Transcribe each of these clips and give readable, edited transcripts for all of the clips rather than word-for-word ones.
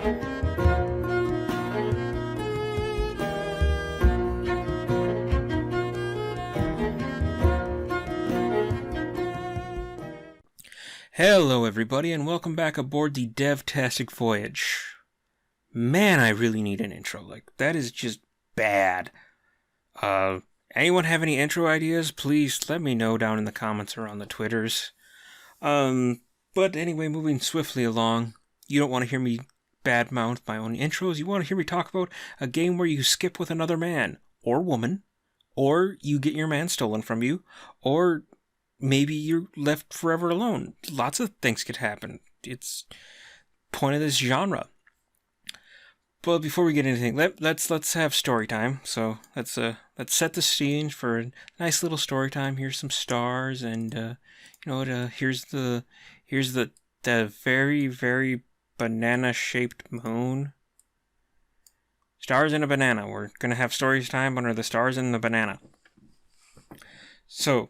Hello everybody and welcome back aboard the Devtastic Voyage. Man, I really need an intro. Like, that is just bad. Anyone have any intro ideas? Please let me know down in the comments or on the Twitters. But anyway, moving swiftly along, you don't want to hear me badmouth my own intros. You want to hear me talk about a game where you skip with another man or woman, or you get your man stolen from you, or maybe you're left forever alone. Lots of things could happen. It's point of this genre. But before we get into anything, let's have story time. So let's set the scene for a nice little story time. Here's some stars, and here's the very, very banana shaped moon. Stars and a banana. We're gonna have story time under the stars and the banana. So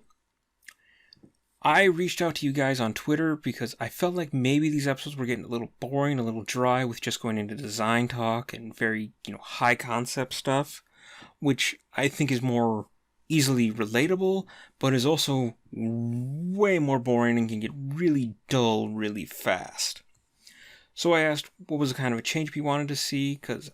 I reached out to you guys on Twitter because I felt like maybe these episodes were getting a little boring, a little dry with just going into design talk and very, high concept stuff, which I think is more easily relatable, but is also way more boring and can get really dull really fast. So I asked what was the kind of a change we wanted to see, because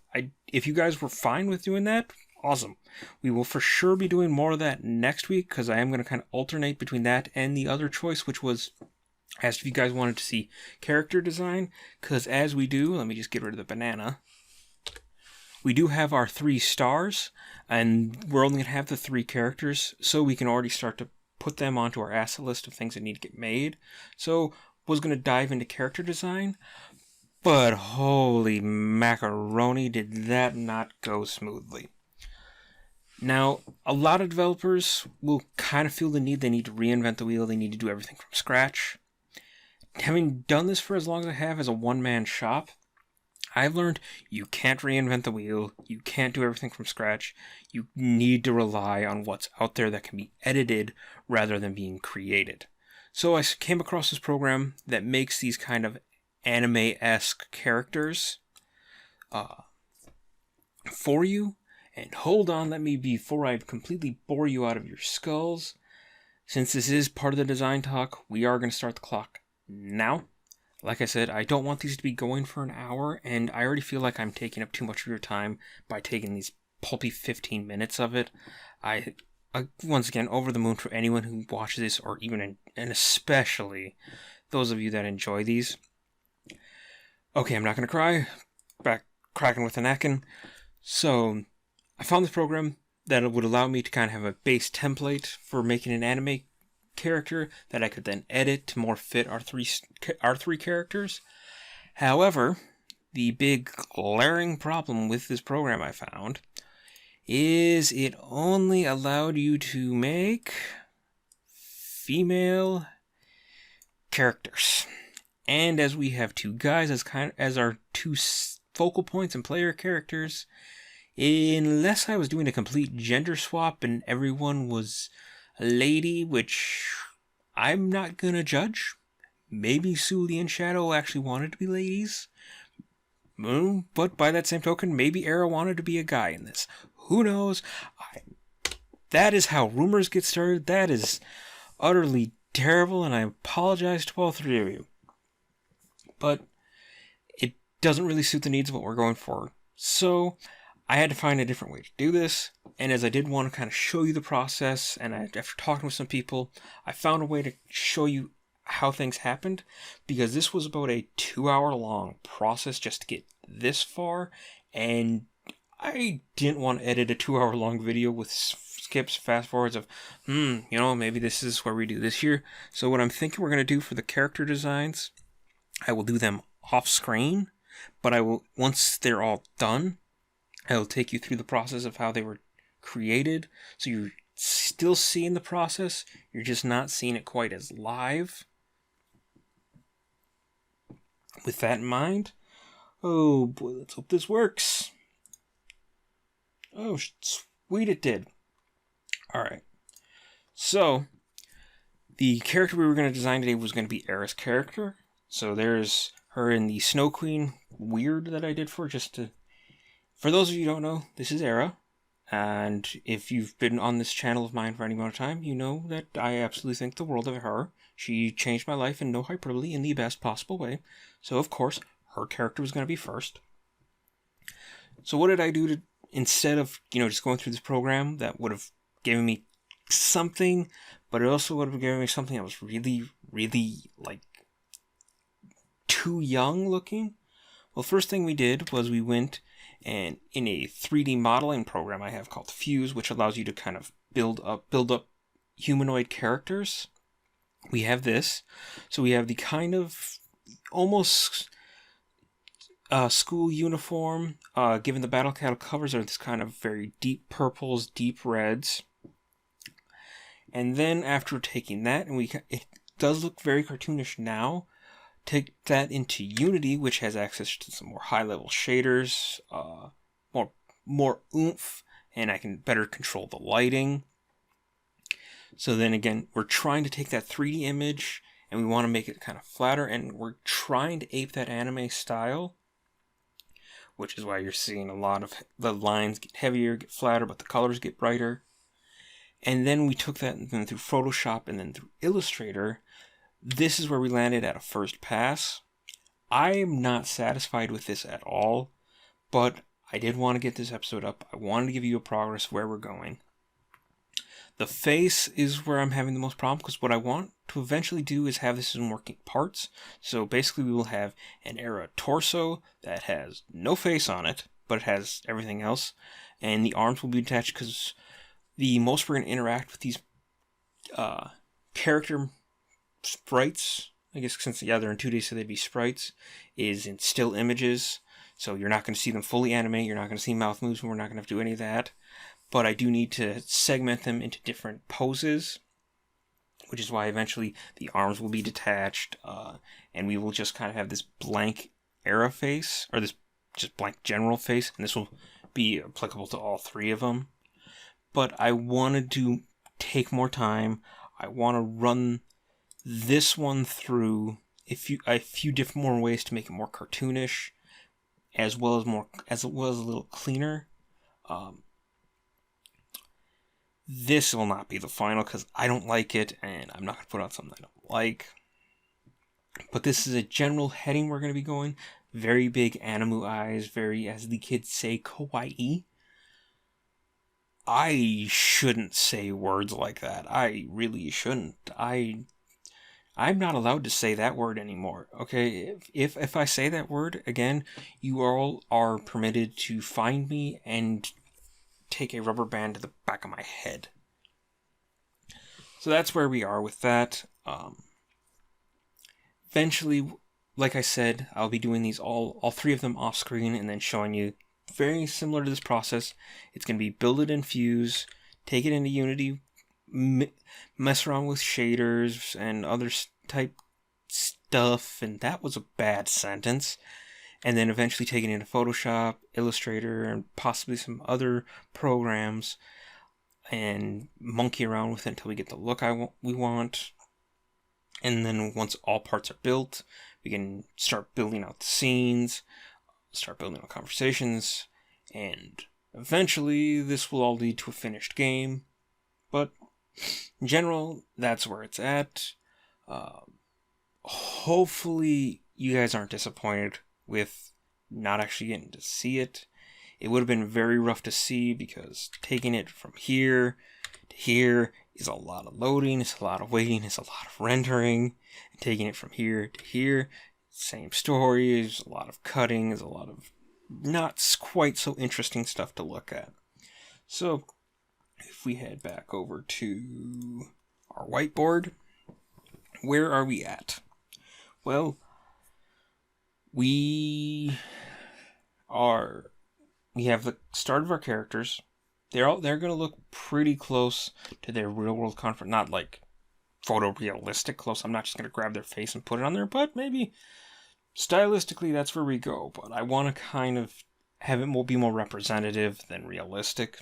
if you guys were fine with doing that, awesome. We will for sure be doing more of that next week, because I am going to kind of alternate between that and the other choice, which was asked if you guys wanted to see character design, because as we do, let me just get rid of the banana. We do have our 3 stars, and we're only going to have the 3 characters, so we can already start to put them onto our asset list of things that need to get made. So was going to dive into character design, but holy macaroni, did that not go smoothly. Now, a lot of developers will kind of feel the need. They need to reinvent the wheel. They need to do everything from scratch. Having done this for as long as I have as a one-man shop, I've learned you can't reinvent the wheel. You can't do everything from scratch. You need to rely on what's out there that can be edited rather than being created. So I came across this program that makes these kind of anime-esque characters for you. And hold on, before I completely bore you out of your skulls, since this is part of the design talk, we are going to start the clock now. Like I said, I don't want these to be going for an hour, and I already feel like I'm taking up too much of your time by taking these pulpy 15 minutes of it. I once again, over the moon for anyone who watches this, or even, and especially those of you that enjoy these. Okay, I'm not going to cry. Back cracking with the napkin. So I found this program that would allow me to kind of have a base template for making an anime character that I could then edit to more fit our three characters. However, the big glaring problem with this program I found is it only allowed you to make female characters. And as we have 2 guys as our 2 focal points and player characters, unless I was doing a complete gender swap and everyone was a lady, which I'm not gonna judge. Maybe Sully and Shadow actually wanted to be ladies. But by that same token, maybe Era wanted to be a guy in this. Who knows? That is how rumors get started. That is utterly terrible, and I apologize to all 3 of you. But it doesn't really suit the needs of what we're going for. So I had to find a different way to do this, and as I did want to kind of show you the process, and after talking with some people, I found a way to show you how things happened, because this was about a 2-hour long process just to get this far, and I didn't want to edit a 2-hour long video with skips, fast forwards of, maybe this is where we do this here. So what I'm thinking we're going to do for the character designs, I will do them off screen, but I will, once they're all done, I will take you through the process of how they were created. So you're still seeing the process, you're just not seeing it quite as live. With that in mind, oh boy, let's hope this works. Oh, sweet, it did. Alright. So, the character we were going to design today was going to be Era's character. So there's her in the Snow Queen weird that I did for those of you who don't know, this is Era. And if you've been on this channel of mine for any amount of time, you know that I absolutely think the world of her. She changed my life in no hyperbole in the best possible way. So, of course, her character was going to be first. So what did I do to, instead of, just going through this program that would have given me something, but it also would have given me something that was really, really, too young looking? Well, first thing we did was we went and in a 3D modeling program I have called Fuse, which allows you to kind of build up humanoid characters. We have this. So we have the kind of almost school uniform. Given the BattleCattle covers are this kind of very deep purples, deep reds. And then after taking that, and it does look very cartoonish now, take that into Unity, which has access to some more high-level shaders, more oomph, and I can better control the lighting. So then again, we're trying to take that 3D image, and we want to make it kind of flatter, and we're trying to ape that anime style, which is why you're seeing a lot of the lines get heavier, get flatter, but the colors get brighter. And then we took that and then through Photoshop and then through Illustrator. This is where we landed at a first pass. I am not satisfied with this at all, but I did want to get this episode up. I wanted to give you a progress where we're going. The face is where I'm having the most problem, because what I want to eventually do is have this in working parts. So basically we will have an Era torso that has no face on it, but it has everything else. And the arms will be attached, because the most we're going to interact with these character sprites, I guess since they're in 2D, so they'd be sprites, is in still images. So you're not going to see them fully animate, you're not going to see mouth moves, and we're not going to have to do any of that. But I do need to segment them into different poses, which is why eventually the arms will be detached, and we will just kind of have this blank Era face, or this just blank general face, and this will be applicable to all three of them. But I wanted to take more time. I want to run this one through a few different more ways to make it more cartoonish, as well as a little cleaner. This will not be the final because I don't like it, and I'm not going to put out something I don't like. But this is a general heading we're going to be going. Very big anime eyes, very, as the kids say, kawaii. I shouldn't say words like that. I really shouldn't. I'm not allowed to say that word anymore, okay? If I say that word again, you all are permitted to find me and take a rubber band to the back of my head. So that's where we are with that. Eventually, like I said, I'll be doing these all three of them off screen and then showing you very similar to this process. It's going to be build it in Fuse, take it into Unity, mess around with shaders and other type stuff, and that was a bad sentence. And then eventually take it into Photoshop, Illustrator, and possibly some other programs, and monkey around with it until we get the look we want. And then once all parts are built, we can start building out the scenes, start building out conversations, and eventually this will all lead to a finished game. But in general, that's where it's at. Hopefully you guys aren't disappointed with not actually getting to see it. It would have been very rough to see because taking it from here to here is a lot of loading, it's a lot of waiting, it's a lot of rendering. And taking it from here to here, same story, there's a lot of cutting, there's a lot of not quite so interesting stuff to look at. So if we head back over to our whiteboard, where are we at? Well, we have the start of our characters. They're going to look pretty close to their real world counterpart, not like photorealistic close. I'm not just going to grab their face and put it on there, but maybe stylistically that's where we go. But I want to kind of have it be more representative than realistic.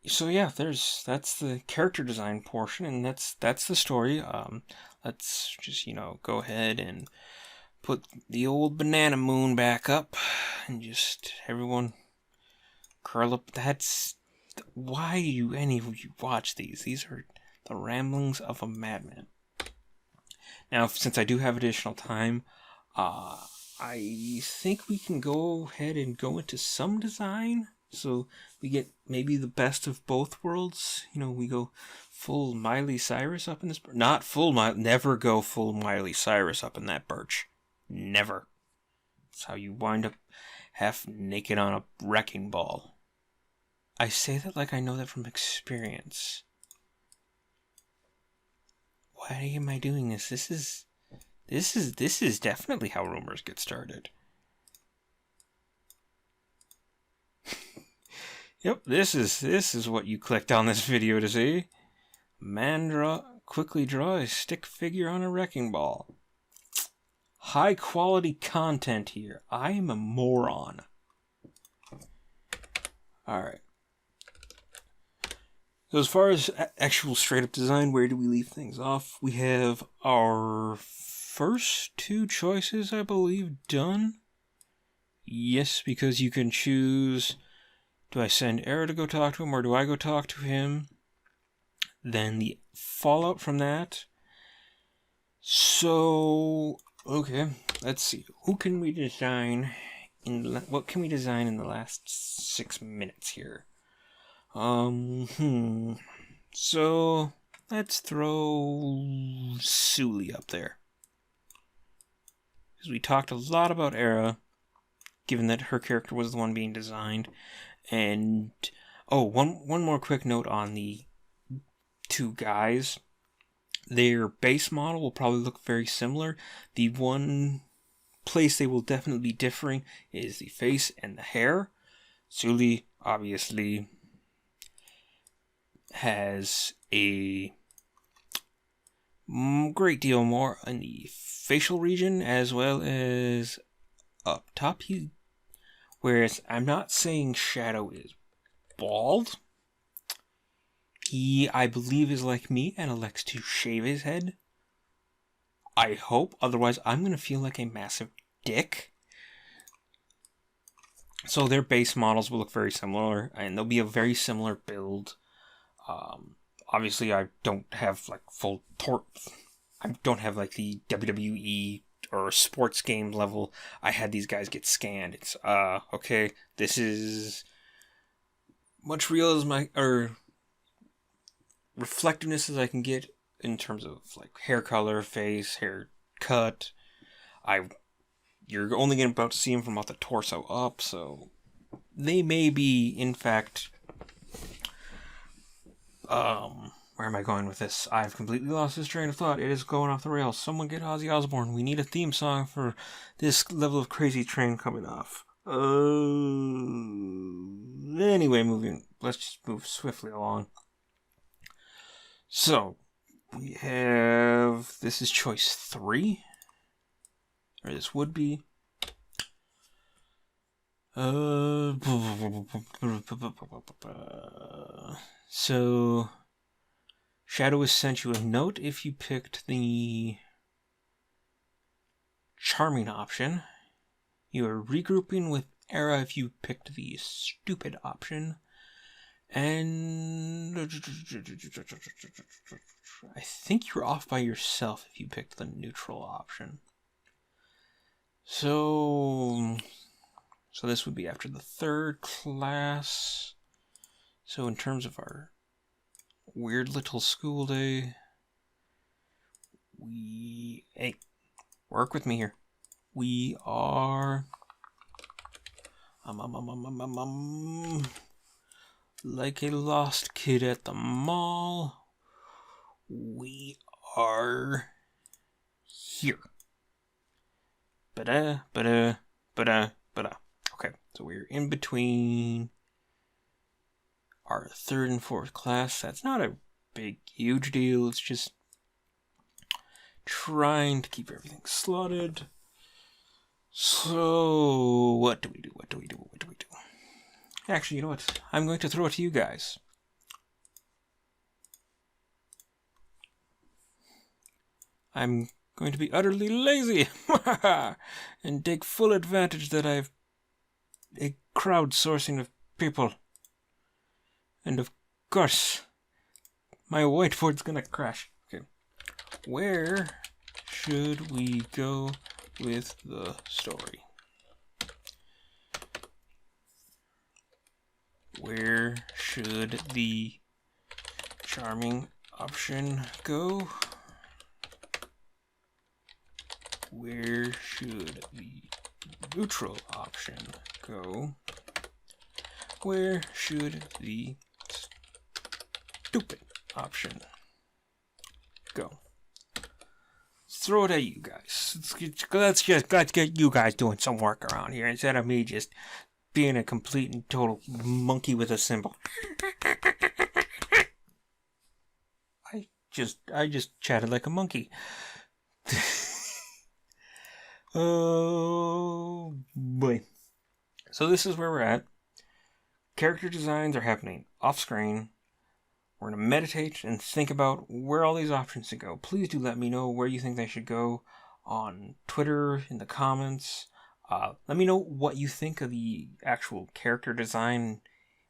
So yeah, that's the character design portion, and that's the story. Let's just go ahead and put the old banana moon back up, and just everyone curl up. That's why you any of you watch these. These are the ramblings of a madman. Now, since I do have additional time, I think we can go ahead and go into some design. So we get maybe the best of both worlds. We go full Miley Cyrus up in this. Not full never go full Miley Cyrus up in that birch. Never. That's how you wind up half naked on a wrecking ball. I say that like I know that from experience. Why am I doing this? This is definitely how rumors get started. Yep, this is what you clicked on this video to see. Man quickly draw a stick figure on a wrecking ball. High quality content here. I am a moron. Alright. So as far as actual straight up design, where do we leave things off? We have our first two choices, I believe, done. Yes, because you can choose, do I send Era to go talk to him, or do I go talk to him? Then the fallout from that. So, okay, let's see. Who can we design? What can we design in the last 6 minutes here? So let's throw Sully up there. Because we talked a lot about Era, given that her character was the one being designed. And, one more quick note on the two guys. Their base model will probably look very similar. The one place they will definitely be differing is the face and the hair. Sully, obviously, has a great deal more in the facial region as well as up top. Whereas I'm not saying Shadow is bald. He, I believe, is like me and elects to shave his head. I hope, otherwise I'm going to feel like a massive dick. So their base models will look very similar, and they'll be a very similar build. Obviously, I don't have like full I don't have like the WWE or sports game level. I had these guys get scanned. It's okay. This is much real as reflectiveness as I can get in terms of like hair color, face, hair cut. You're only about to see them from about the torso up, so they may be in fact. Where am I going with this? I've completely lost this train of thought. It is going off the rails. Someone get Ozzy Osbourne. We need a theme song for this level of crazy train coming off. Anyway, let's just move swiftly along. So, we have, this is choice 3. Or this would be. So, Shadow has sent you a note if you picked the charming option. You are regrouping with Era if you picked the stupid option. And I think you're off by yourself if you picked the neutral option. So this would be after the third class. So in terms of our weird little school day, hey, work with me here. We are like a lost kid at the mall. We are here. Okay, so we're in between our third and fourth class. That's not a huge deal. It's just trying to keep everything slotted. So, what do we do? Actually, you know what? I'm going to throw it to you guys. I'm going to be utterly lazy and take full advantage that I have a crowdsourcing of people. And of course, my whiteboard's gonna crash. Okay. Where should we go with the story? Where should the charming option go? Where should the neutral option go? Where should the stupid option go? Let's throw it at you guys. Let's get you guys doing some work around here instead of me just being a complete and total monkey with a cymbal. I just chatted like a monkey. Oh boy. So this is where we're at. Character designs are happening off screen. We're going to meditate and think about where all these options should go. Please do let me know where you think they should go on Twitter, in the comments. Let me know what you think of the actual character design.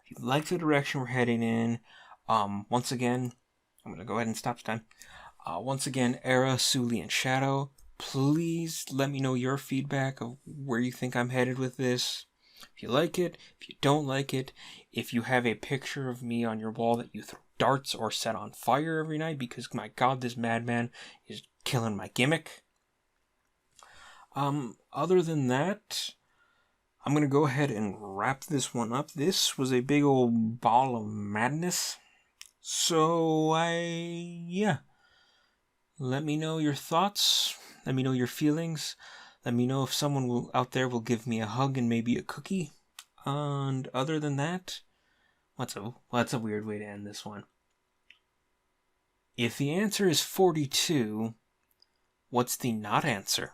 If you like the direction we're heading in. Once again, I'm going to go ahead and stop time. Once again, Era, Suli, and Shadow, please let me know your feedback of where you think I'm headed with this. If you like it, if you don't like it, if you have a picture of me on your wall that you throw darts or set on fire every night because, my God, this madman is killing my gimmick. Other than that, I'm going to go ahead and wrap this one up. This was a big old ball of madness. So, yeah. Let me know your thoughts. Let me know your feelings. Let me know if someone out there will give me a hug and maybe a cookie. And other than that, that's a weird way to end this one. If the answer is 42, what's the not answer?